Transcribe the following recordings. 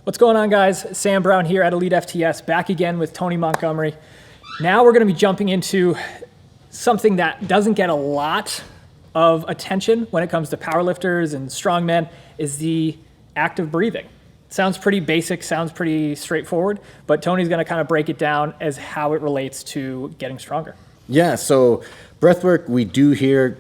What's going on, guys? Sam Brown here at elitefts, back again with Tony Montgomery. Now we're going to be jumping into something that doesn't get a lot of attention when it comes to powerlifters and strongmen, is the act of breathing. Sounds pretty basic, sounds pretty straightforward, but Tony's going to kind of break it down as how it relates to getting stronger. Yeah, so breathwork, we do hear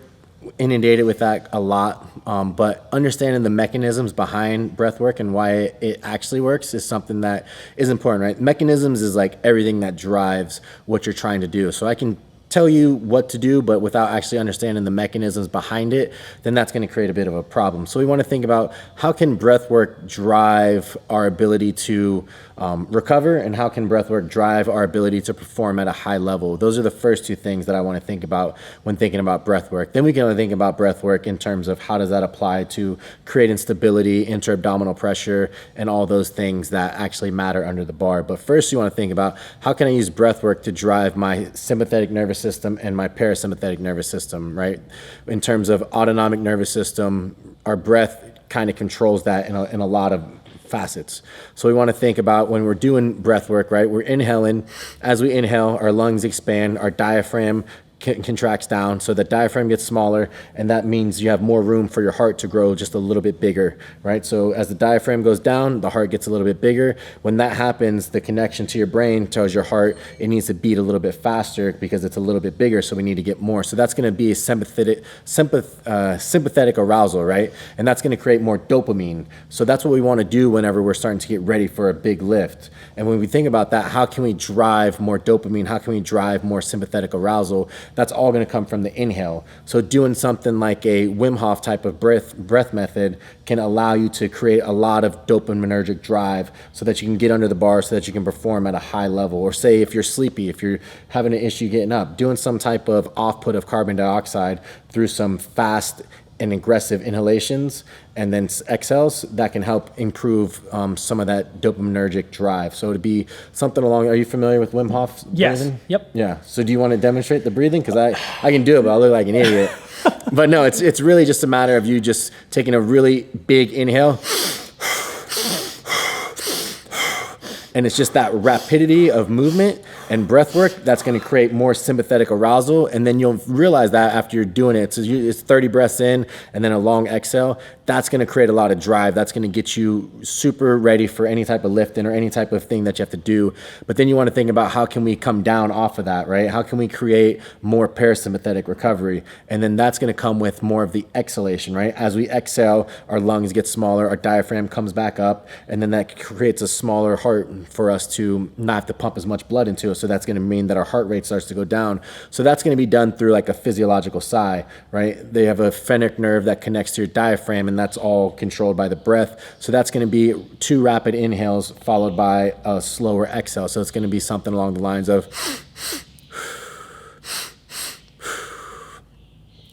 inundated with that a lot, but understanding the mechanisms behind breathwork and why it actually works is something that is important, right? Mechanisms is like everything that drives what you're trying to do. So I can tell you what to do, but without actually understanding the mechanisms behind it, then that's going to create a bit of a problem. So we want to think about how can breathwork drive our ability to recover, and how can breathwork drive our ability to perform at a high level. Those are the first two things that I want to think about when thinking about breathwork. Then we can think about breathwork in terms of how does that apply to creating stability, intra-abdominal pressure, and all those things that actually matter under the bar. But first you want to think about how can I use breathwork to drive my sympathetic nervous system and my parasympathetic nervous system, right? In terms of autonomic nervous system, our breath kind of controls that in a lot of facets. So we want to think about when we're doing breath work, right? We're inhaling. As we inhale, our lungs expand, our diaphragm contracts down, so the diaphragm gets smaller, and that means you have more room for your heart to grow just a little bit bigger, right? So as the diaphragm goes down, the heart gets a little bit bigger. When that happens, the connection to your brain tells your heart it needs to beat a little bit faster because it's a little bit bigger, so we need to get more. So that's going to be a sympathetic arousal, right? And that's going to create more dopamine. So that's what we want to do whenever we're starting to get ready for a big lift. And when we think about that, how can we drive more dopamine? How can we drive more sympathetic arousal? That's all going to come from the inhale. So doing something like a Wim Hof type of breath method can allow you to create a lot of dopaminergic drive so that you can get under the bar, so that you can perform at a high level. Or say if you're sleepy, if you're having an issue getting up, doing some type of off-put of carbon dioxide through some fast and aggressive inhalations and then exhales, that can help improve some of that dopaminergic drive. So to be something along, are you familiar with Wim Hof breathing? Yes. Yep. Yeah. So do you want to demonstrate the breathing? Because I can do it, but I look like an idiot. But no, it's really just a matter of you just taking a really big inhale. And it's just that rapidity of movement and breath work that's going to create more sympathetic arousal. And then you'll realize that after you're doing it, so it's 30 breaths in and then a long exhale, that's going to create a lot of drive. That's going to get you super ready for any type of lifting or any type of thing that you have to do. But then you want to think about how can we come down off of that, right? How can we create more parasympathetic recovery? And then that's going to come with more of the exhalation, right? As we exhale, our lungs get smaller, our diaphragm comes back up, and then that creates a smaller heart for us to not have to pump as much blood into it. So that's going to mean that our heart rate starts to go down. So that's going to be done through like a physiological sigh, right? They have a phrenic nerve that connects to your diaphragm, and that's all controlled by the breath. So that's going to be 2 rapid inhales followed by a slower exhale. So it's going to be something along the lines of,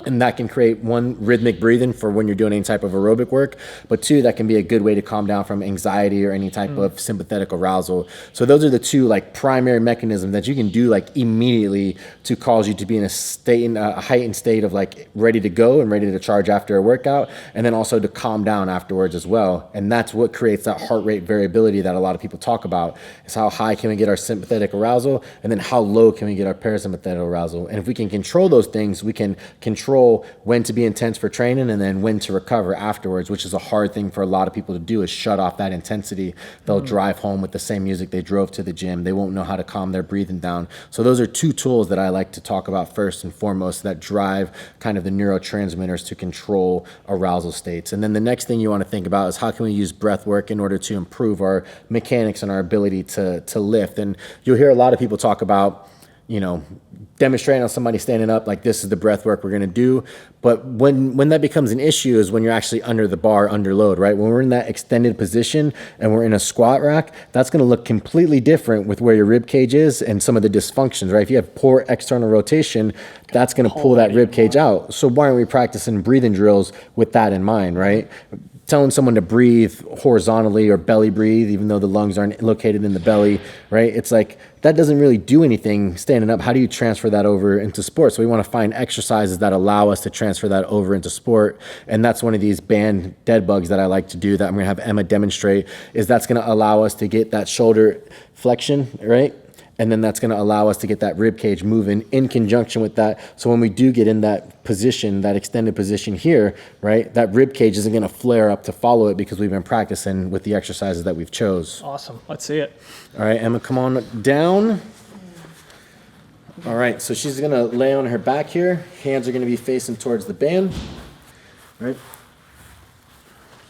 and that can create 1, rhythmic breathing for when you're doing any type of aerobic work, but 2, that can be a good way to calm down from anxiety or any type of sympathetic arousal. So those are the 2 like primary mechanisms that you can do like immediately to cause you to be in a heightened state of like ready to go and ready to charge after a workout, and then also to calm down afterwards as well. And that's what creates that heart rate variability that a lot of people talk about, is how high can we get our sympathetic arousal, and then how low can we get our parasympathetic arousal. And if we can control those things, we can control when to be intense for training and then when to recover afterwards, which is a hard thing for a lot of people to do, is shut off that intensity. They'll drive home with the same music they drove to the gym. They won't know how to calm their breathing down. So those are 2 tools that I like to talk about first and foremost that drive kind of the neurotransmitters to control arousal states. And then the next thing you want to think about is how can we use breath work in order to improve our mechanics and our ability to lift. And you'll hear a lot of people talk about, you know, demonstrating on somebody standing up, like this is the breath work we're going to do. But when that becomes an issue is when you're actually under the bar, under load, right? When we're in that extended position and we're in a squat rack, that's going to look completely different with where your rib cage is and some of the dysfunctions, right? If you have poor external rotation, that's going to pull that rib cage out. So why aren't we practicing breathing drills with that in mind, right? telling someone to breathe horizontally or belly breathe, even though the lungs aren't located in the belly, right? It's like, that doesn't really do anything standing up. How do you transfer that over into sport? So we want to find exercises that allow us to transfer that over into sport. And that's one of these band dead bugs that I like to do that I'm going to have Emma demonstrate, is that's going to allow us to get that shoulder flexion, right? And then that's going to allow us to get that rib cage moving in conjunction with that. So when we do get in that position, that extended position here, right, that rib cage isn't going to flare up to follow it because we've been practicing with the exercises that we've chose. Awesome. Let's see it. All right, Emma, come on down. All right, so she's going to lay on her back here. Hands are going to be facing towards the band, right?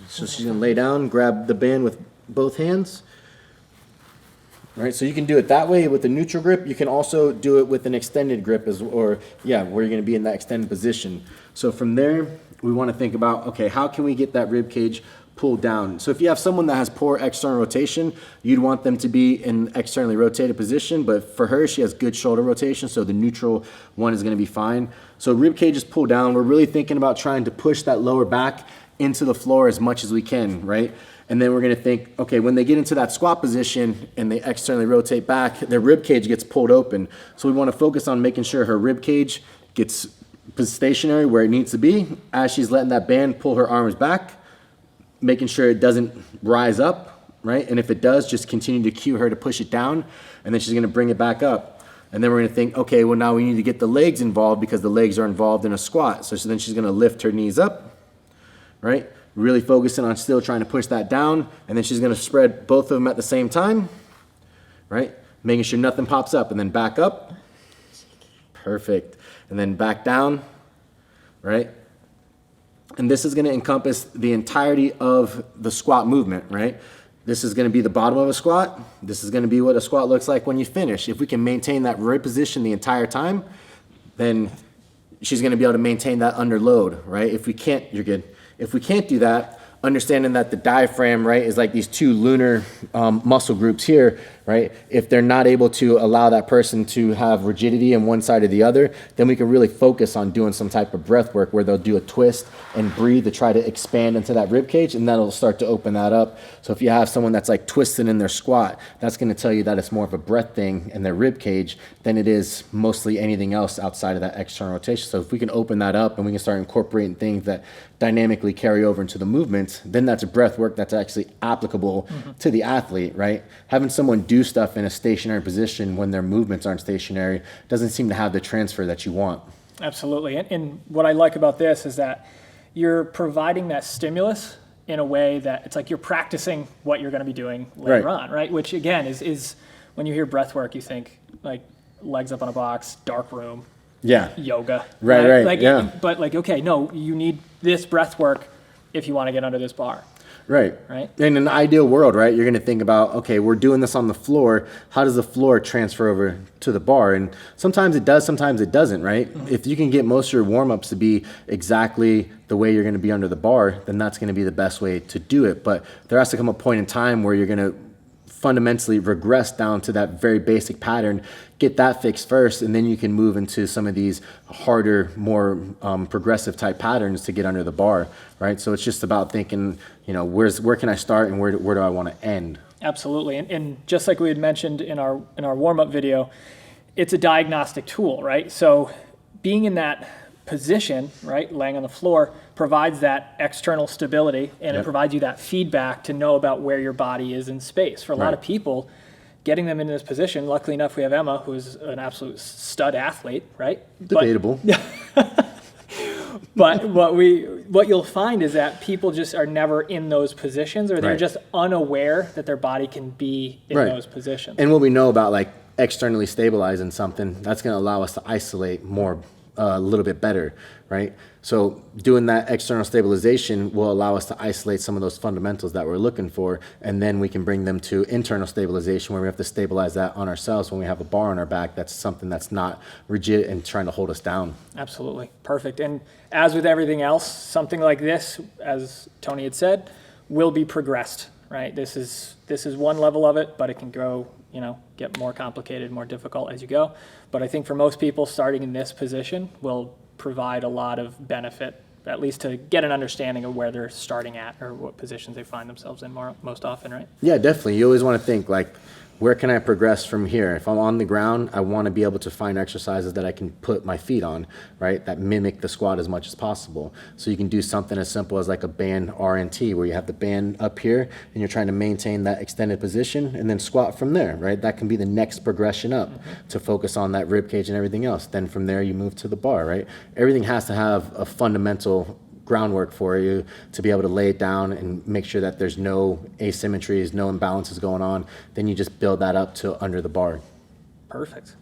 So she's going to lay down, grab the band with both hands. All right, so you can do it that way with the neutral grip. You can also do it with an extended grip, where you're going to be in that extended position. So from there, we want to think about, okay, how can we get that rib cage pulled down? So if you have someone that has poor external rotation, you'd want them to be in externally rotated position. But for her, she has good shoulder rotation, so the neutral one is going to be fine. So rib cage is pulled down. We're really thinking about trying to push that lower back into the floor as much as we can, right? And then we're going to think, okay, when they get into that squat position and they externally rotate back, their rib cage gets pulled open. So we want to focus on making sure her rib cage gets stationary where it needs to be as she's letting that band pull her arms back, making sure it doesn't rise up, right? And if it does, just continue to cue her to push it down, and then she's going to bring it back up. And then we're going to think, okay, well, now we need to get the legs involved because the legs are involved in a squat. So then she's going to lift her knees up, right? Really focusing on still trying to push that down, and then she's going to spread both of them at the same time, right? Making sure nothing pops up, and then back up. Perfect. And then back down, right? And this is going to encompass the entirety of the squat movement, right? This is going to be the bottom of a squat. This is going to be what a squat looks like when you finish. If we can maintain that right position the entire time, then she's going to be able to maintain that under load, right? If we can't, you're good. If we can't do that, understanding that the diaphragm, right, is like these two lunar muscle groups here, right? If they're not able to allow that person to have rigidity in one side or the other, then we can really focus on doing some type of breath work where they'll do a twist and breathe to try to expand into that rib cage, and that'll start to open that up. So if you have someone that's like twisting in their squat, that's going to tell you that it's more of a breath thing in their rib cage than it is mostly anything else outside of that external rotation. So if we can open that up and we can start incorporating things that dynamically carry over into the movements, then that's a breath work that's actually applicable to the athlete, right? Having someone do stuff in a stationary position when their movements aren't stationary doesn't seem to have the transfer that you want. Absolutely. And what I like about this is that you're providing that stimulus in a way that it's like you're practicing what you're going to be doing later on, right? Which again is when you hear breath work, you think like legs up on a box, dark room, yoga. Right. Like, but like, okay, no, you need this breath work if you want to get under this bar. Right. In an ideal world, right, you're going to think about, okay, we're doing this on the floor. How does the floor transfer over to the bar? And sometimes it does, sometimes it doesn't, right? If you can get most of your warm-ups to be exactly the way you're going to be under the bar, then that's going to be the best way to do it. But there has to come a point in time where you're going to fundamentally regress down to that very basic pattern, get that fixed first, and then you can move into some of these harder, more progressive type patterns to get under the bar, right? So it's just about thinking, you know, where can I start and where do I want to end? Absolutely. And just like we had mentioned in our warm-up video, it's a diagnostic tool, right? So being in that position, right, laying on the floor, provides that external stability, and it provides you that feedback to know about where your body is in space. For a lot of people, getting them into this position, luckily enough, we have Emma, who's an absolute stud athlete, right? Debatable. But what you'll find is that people just are never in those positions, or they're just unaware that their body can be in those positions. And what we know about like externally stabilizing something, that's going to allow us to isolate more a little bit better, right? So doing that external stabilization will allow us to isolate some of those fundamentals that we're looking for, and then we can bring them to internal stabilization where we have to stabilize that on ourselves when we have a bar on our back. That's something that's not rigid and trying to hold us down. Absolutely. Perfect. And as with everything else, something like this, as Tony had said, will be progressed, right? This is one level of it, but it can go, get more complicated, more difficult as you go. But I think for most people, starting in this position will provide a lot of benefit at least to get an understanding of where they're starting at or what positions they find themselves in most often, right? Yeah, definitely. You always want to think like, where can I progress from here? If I'm on the ground, I want to be able to find exercises that I can put my feet on, right? That mimic the squat as much as possible. So you can do something as simple as like a band RNT, where you have the band up here and you're trying to maintain that extended position and then squat from there, right? That can be the next progression up to focus on that rib cage and everything else. Then from there you move to the bar, right? Everything has to have a fundamental groundwork for you to be able to lay it down and make sure that there's no asymmetries, no imbalances going on. Then you just build that up to under the bar. Perfect.